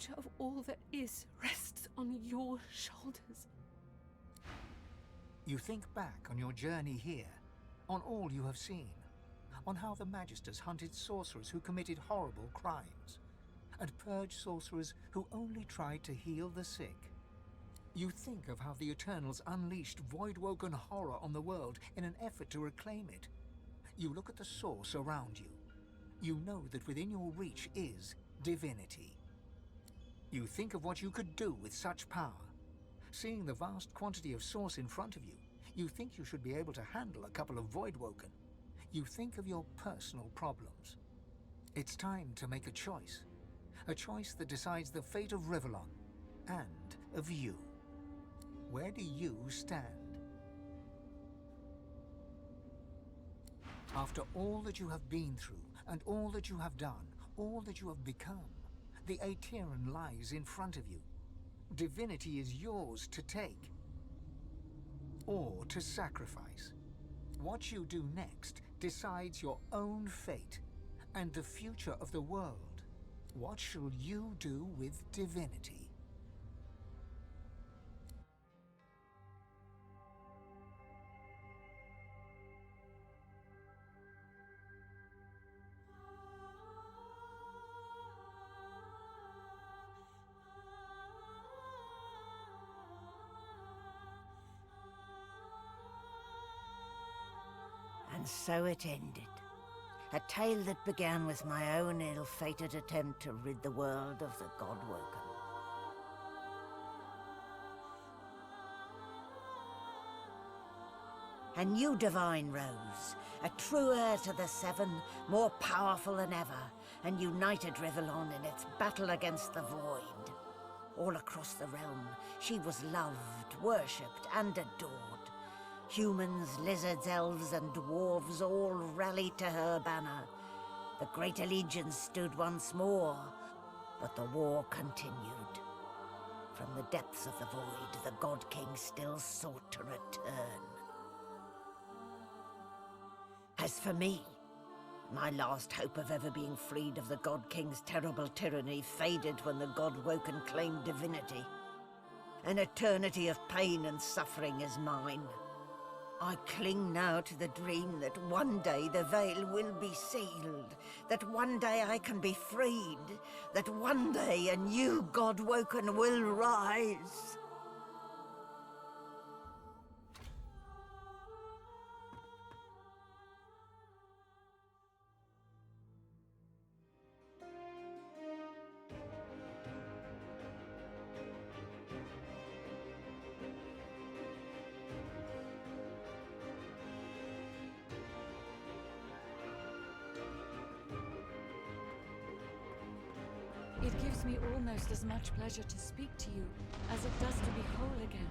future of all that is rests on your shoulders. You think back on your journey here, on all you have seen, on how the Magisters hunted sorcerers who committed horrible crimes, and purged sorcerers who only tried to heal the sick. You think of how the Eternals unleashed void-woken horror on the world in an effort to reclaim it. You look at the source around you. You know that within your reach is Divinity. You think of what you could do with such power. Seeing the vast quantity of source in front of you, you think you should be able to handle a couple of Voidwoken. You think of your personal problems. It's time to make a choice that decides the fate of Rivellon and of you. Where do you stand? After all that you have been through, and all that you have done, all that you have become, the Aetheran lies in front of you. Divinity is yours to take, or to sacrifice. What you do next decides your own fate, and the future of the world. What shall you do with Divinity? And so it ended. A tale that began with my own ill-fated attempt to rid the world of the Godwoken. A new divine rose, a true heir to the Seven, more powerful than ever, and united Rivellon in its battle against the Void. All across the realm, she was loved, worshipped, and adored. Humans, lizards, elves, and dwarves all rallied to her banner. The Great Allegiance stood once more, but the war continued. From the depths of the Void, the God King still sought to return. As for me, my last hope of ever being freed of the God King's terrible tyranny faded when the Godwoken claimed Divinity. An eternity of pain and suffering is mine. I cling now to the dream that one day the veil will be sealed, that one day I can be freed, that one day a new Godwoken will rise. It gives me almost as much pleasure to speak to you as it does to be whole again.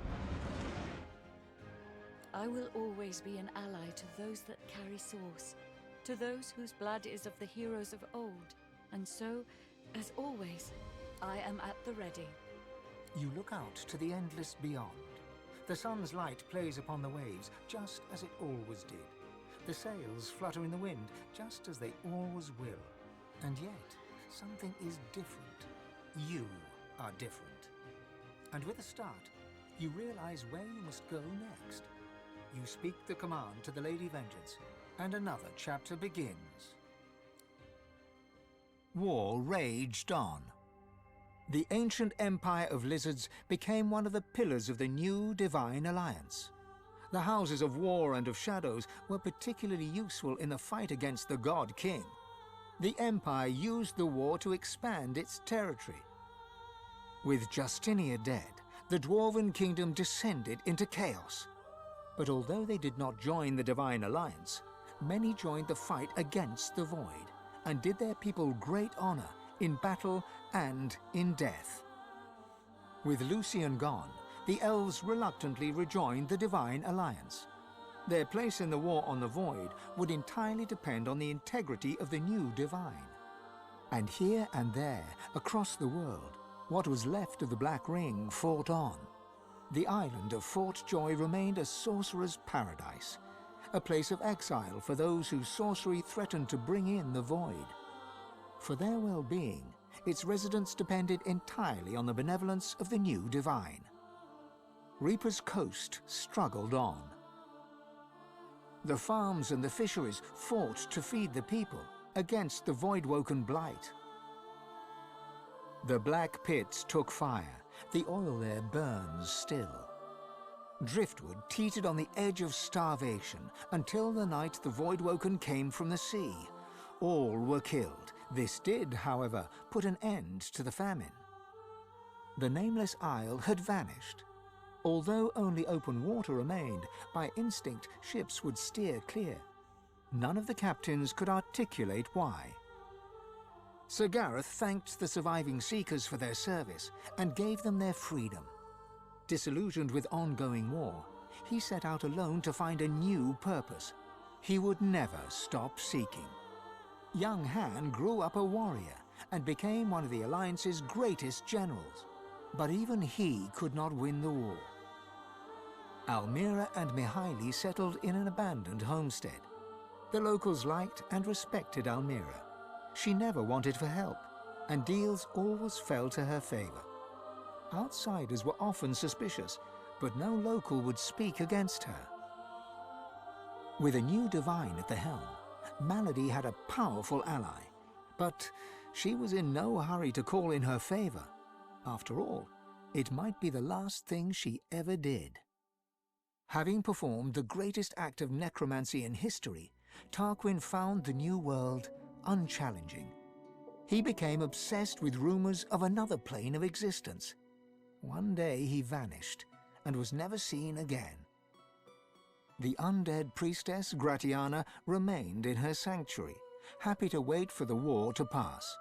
I will always be an ally to those that carry source, to those whose blood is of the heroes of old, and so, as always, I am at the ready. You look out to the endless beyond. The sun's light plays upon the waves, just as it always did. The sails flutter in the wind, just as they always will. And yet, something is different. You are different. And with a start, you realize where you must go next. You speak the command to the Lady Vengeance, and another chapter begins. War raged on. The ancient empire of lizards became one of the pillars of the new divine alliance. The houses of war and of shadows were particularly useful in the fight against the God King. The Empire used the war to expand its territory. With Justinia dead, the Dwarven Kingdom descended into chaos. But although they did not join the Divine Alliance, many joined the fight against the Void, and did their people great honor in battle and in death. With Lucian gone, the elves reluctantly rejoined the Divine Alliance. Their place in the war on the Void would entirely depend on the integrity of the new Divine. And here and there, across the world, what was left of the Black Ring fought on. The island of Fort Joy remained a sorcerer's paradise, a place of exile for those whose sorcery threatened to bring in the Void. For their well-being, its residents depended entirely on the benevolence of the new divine. Reaper's Coast struggled on. The farms and the fisheries fought to feed the people against the void-woken blight. The black pits took fire, the oil there burns still. Driftwood teetered on the edge of starvation until the night the void-woken came from the sea. All were killed. This did, however, put an end to the famine. The nameless isle had vanished. Although only open water remained, by instinct ships would steer clear. None of the captains could articulate why. Sir Gareth thanked the surviving Seekers for their service and gave them their freedom. Disillusioned with ongoing war, he set out alone to find a new purpose. He would never stop seeking. Young Han grew up a warrior and became one of the Alliance's greatest generals. But even he could not win the war. Almira and Mihaili settled in an abandoned homestead. The locals liked and respected Almira. She never wanted for help, and deals always fell to her favor. Outsiders were often suspicious, but no local would speak against her. With a new divine at the helm, Malady had a powerful ally, but she was in no hurry to call in her favor. After all, it might be the last thing she ever did. Having performed the greatest act of necromancy in history, Tarquin found the new world unchallenging. He became obsessed with rumors of another plane of existence. One day he vanished and was never seen again. The undead priestess Gratiana remained in her sanctuary, happy to wait for the war to pass.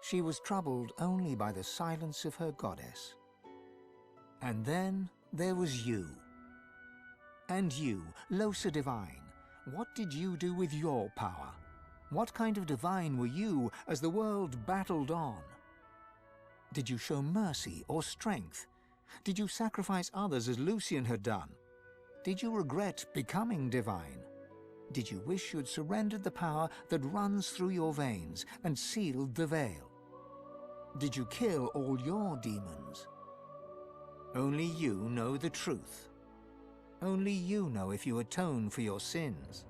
She was troubled only by the silence of her goddess. And then there was you. And you, Lohse Divine, what did you do with your power? What kind of divine were you as the world battled on? Did you show mercy or strength? Did you sacrifice others as Lucian had done? Did you regret becoming divine? Did you wish you'd surrendered the power that runs through your veins and sealed the veil? Did you kill all your demons? Only you know the truth. Only you know if you atone for your sins.